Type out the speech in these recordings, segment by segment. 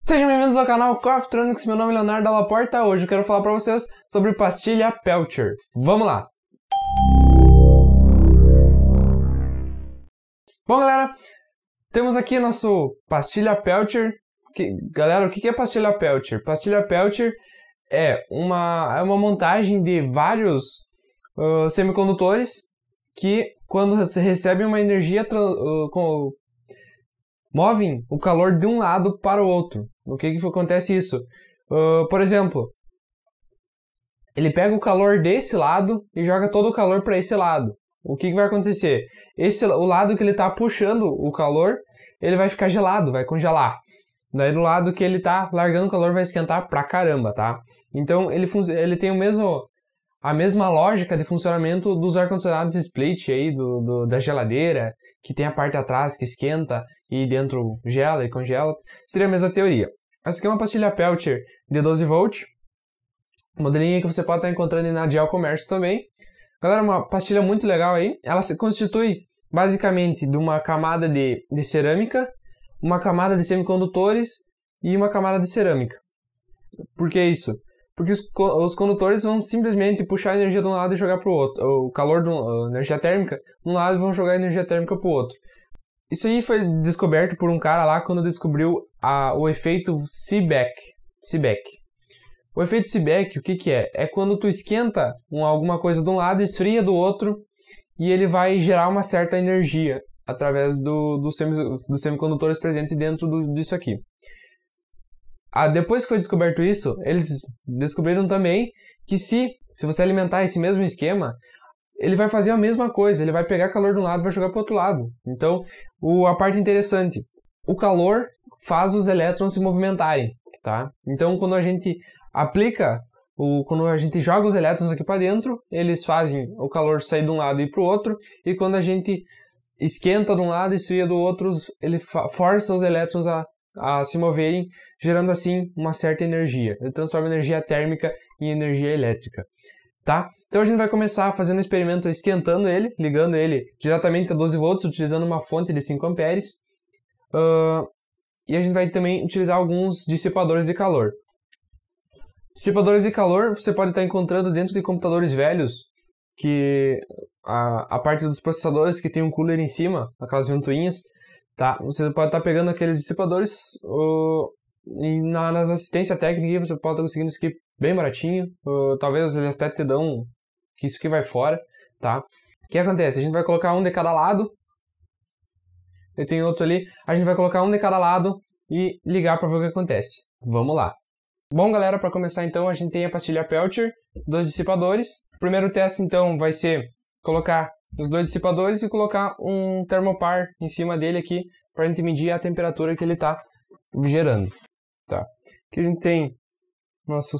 Sejam bem-vindos ao canal Coftronics, meu nome é Leonardo Dalla Porta. Hoje eu quero falar para vocês sobre pastilha Pelcher. Vamos lá! Bom, galera, temos aqui nosso pastilha Pelcher. Galera, o que é pastilha Pelcher? Pastilha Pelcher é uma montagem de vários semicondutores que, quando você recebe uma energia, movem o calor de um lado para o outro. O que acontece isso? Por exemplo, ele pega o calor desse lado e joga todo o calor para esse lado. O que vai acontecer? O lado que ele está puxando o calor, ele vai ficar gelado, vai congelar. Daí do lado que ele está largando o calor vai esquentar pra caramba, tá? Então ele tem a mesma lógica de funcionamento dos ar-condicionados split aí, da geladeira, que tem a parte de atrás que esquenta e dentro gela e congela. Seria a mesma teoria. Essa aqui é uma pastilha Pelcher de 12 volts. Modelinho que você pode estar encontrando na Dial Commerce também. Galera, uma pastilha muito legal aí. Ela se constitui basicamente de uma camada de cerâmica, uma camada de semicondutores e uma camada de cerâmica. Por que isso? Porque os condutores vão simplesmente puxar a energia de um lado e jogar para o outro. O calor, a energia térmica, de um lado e vão jogar a energia térmica para o outro. Isso aí foi descoberto por um cara lá quando descobriu o efeito Seebeck. O efeito Seebeck, o que é? É quando tu esquenta alguma coisa de um lado, esfria do outro, e ele vai gerar uma certa energia através dos semicondutores presentes dentro disso aqui. Depois que foi descoberto isso, eles descobriram também que se você alimentar esse mesmo esquema, ele vai fazer a mesma coisa, ele vai pegar calor de um lado e vai jogar para o outro lado. Então, a parte interessante, o calor faz os elétrons se movimentarem, tá? Então, quando a gente quando a gente joga os elétrons aqui para dentro, eles fazem o calor sair de um lado e para o outro, e quando a gente esquenta de um lado e esfria do outro, ele força os elétrons a se moverem, gerando assim uma certa energia. Ele transforma energia térmica em energia elétrica, tá? Então a gente vai começar fazendo um experimento esquentando ele, ligando ele diretamente a 12 volts, utilizando uma fonte de 5 amperes. E a gente vai também utilizar alguns dissipadores de calor. Dissipadores de calor você pode estar encontrando dentro de computadores velhos, que a parte dos processadores que tem um cooler em cima, aquelas ventoinhas, tá? Você pode estar pegando aqueles dissipadores e nas assistências técnicas você pode estar conseguindo isso aqui bem baratinho. Talvez eles até te dão que isso aqui vai fora, tá? O que acontece? A gente vai colocar um de cada lado. Eu tenho outro ali. A gente vai colocar um de cada lado e ligar para ver o que acontece. Vamos lá. Bom, galera, para começar então, a gente tem a pastilha Pelcher, 2 dissipadores. O primeiro teste então vai ser colocar os 2 dissipadores e colocar um termopar em cima dele aqui para a gente medir a temperatura que ele está gerando, tá? Aqui a gente tem nosso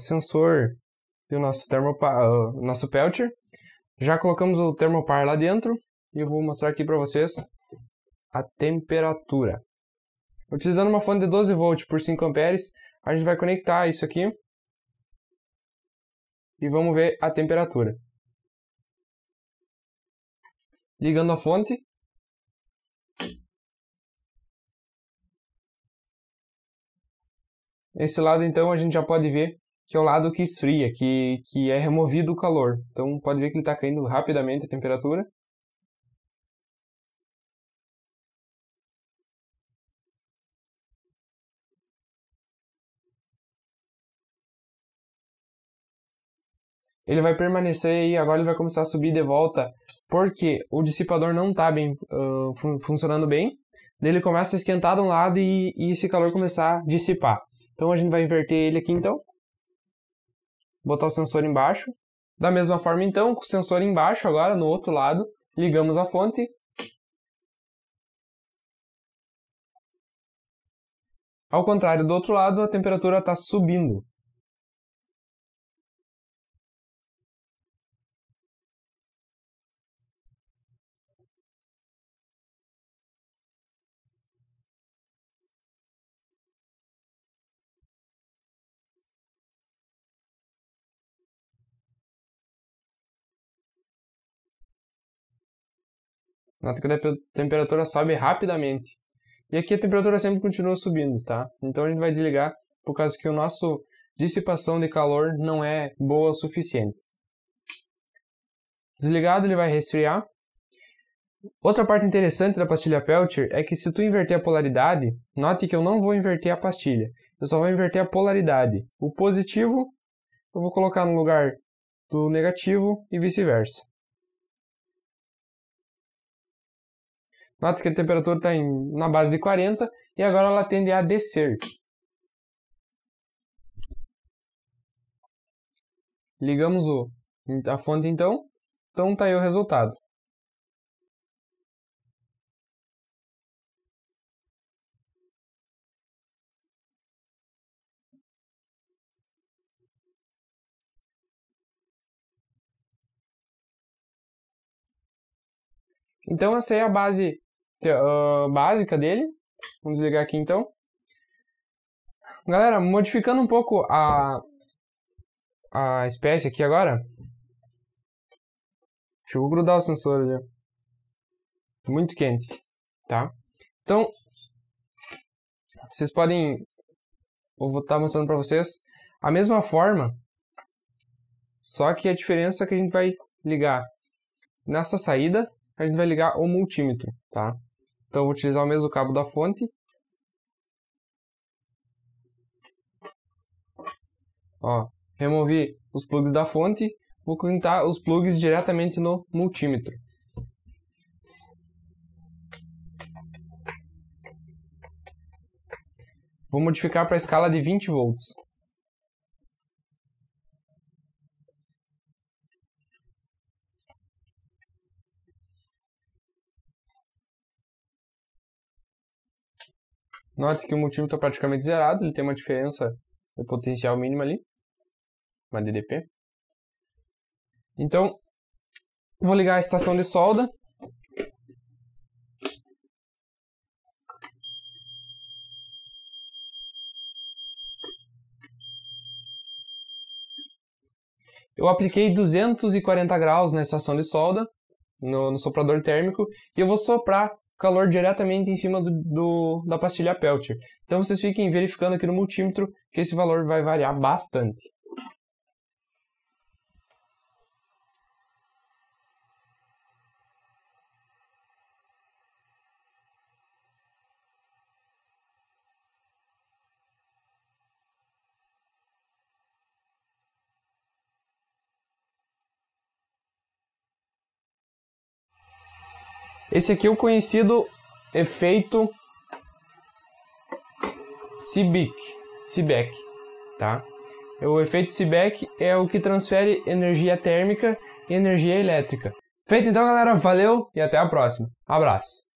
sensor e o nosso nosso Pelcher. Já colocamos o termopar lá dentro e eu vou mostrar aqui para vocês a temperatura. Utilizando uma fonte de 12 volts por 5 amperes, a gente vai conectar isso aqui e vamos ver a temperatura. Ligando a fonte. Esse lado então a gente já pode ver que é o lado que esfria, que é removido o calor. Então pode ver que ele está caindo rapidamente a temperatura. Ele vai permanecer aí, agora ele vai começar a subir de volta, porque o dissipador não está bem funcionando bem. Daí ele começa a esquentar de um lado e esse calor começar a dissipar. Então a gente vai inverter ele aqui então. Botar o sensor embaixo. Da mesma forma então, com o sensor embaixo agora, no outro lado, ligamos a fonte. Ao contrário do outro lado, a temperatura está subindo. Nota que a temperatura sobe rapidamente. E aqui a temperatura sempre continua subindo, tá? Então a gente vai desligar por causa que o nosso dissipação de calor não é boa o suficiente. Desligado, ele vai resfriar. Outra parte interessante da pastilha Peltier é que se tu inverter a polaridade, note que eu não vou inverter a pastilha, eu só vou inverter a polaridade. O positivo eu vou colocar no lugar do negativo e vice-versa. Note que a temperatura está na base de 40 e agora ela tende a descer. Ligamos a fonte então está aí o resultado. Então essa é a base básica dele. Vamos desligar aqui então. Galera, modificando um pouco a espécie aqui agora. Deixa eu grudar o sensor ali. Muito quente, tá? Então, vocês podem... Eu vou estar mostrando para vocês a mesma forma, só que a diferença é que a gente vai ligar nessa saída, a gente vai ligar o multímetro, tá? Então, eu vou utilizar o mesmo cabo da fonte. Ó, removi os plugs da fonte, vou conectar os plugs diretamente no multímetro. Vou modificar para a escala de 20 volts. Note que o multímetro é praticamente zerado, ele tem uma diferença de potencial mínima ali, uma DDP. Então, vou ligar a estação de solda. Eu apliquei 240 graus na estação de solda, no soprador térmico, e eu vou soprar calor diretamente em cima da pastilha Peltier. Então vocês fiquem verificando aqui no multímetro que esse valor vai variar bastante. Esse aqui é o conhecido efeito Seebeck, tá? O efeito Seebeck é o que transfere energia térmica e energia elétrica. Feito então, galera, valeu e até a próxima. Abraço!